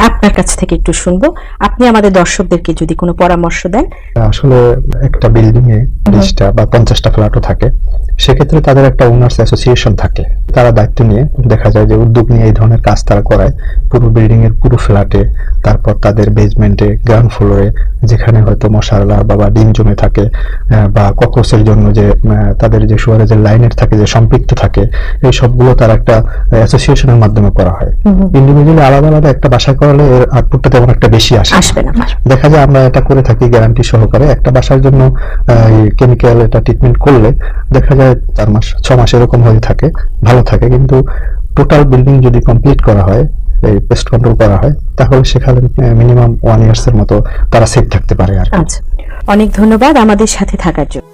আপনার কাছ থেকে একটু শুনবো, আপনি আমাদের দর্শকদেরকে যদি কোনো পরামর্শ দেন। আসলে একটা বিল্ডিং এ 20টা বা 50টা ফ্ল্যাটও থাকে, সেক্ষেত্রে তাদের একটা ওনার্স অ্যাসোসিয়েশন থাকে। তারা দায়িত্ব নিয়ে দেখা যায় যে উদ্যোগ নিয়ে এই ধরনের কাজ তারা করায় পুরো বিল্ডিং এর পুরো ফ্ল্যাটে, তারপর তাদের বেসমেন্টে, গ্রাউন্ড ফ্লোরে যেখানে হয়তো মশার লার্ভা বা ডিম জমে থাকে বা ককরোচের জন্য যে তাদের যে সুয়ারেজের লাইনের থাকে যে সম্পৃক্ত থাকে, এই সবগুলো তার একটা অ্যাসোসিয়েশনের মাধ্যমে করা হয়। ইন্ডিভিজুয়ালি আলাদা আলাদা একটা বাসা করালে এর আউটপুটটা তেমন একটা বেশি আসবে না। দেখা যায় আমরা এটা করে থাকি গ্যারান্টি সহকারে। একটা বাসার জন্য কেমিক্যাল এটা ট্রিটমেন্ট করলে দেখা যায় 4 মাস 6 মাস এরকম হয়ে থাকে, ভালো থাকে। কিন্তু টোটাল বিল্ডিং যদি কমপ্লিট করা হয়, এই পেস্ট কন্ট্রোল করা হয়, তাহলে সেখানে মিনিমাম 1 ইয়ার্স এর মতো তারা সেফ থাকতে পারে আর কি। আচ্ছা, অনেক ধন্যবাদ আমাদের সাথে থাকার জন্য।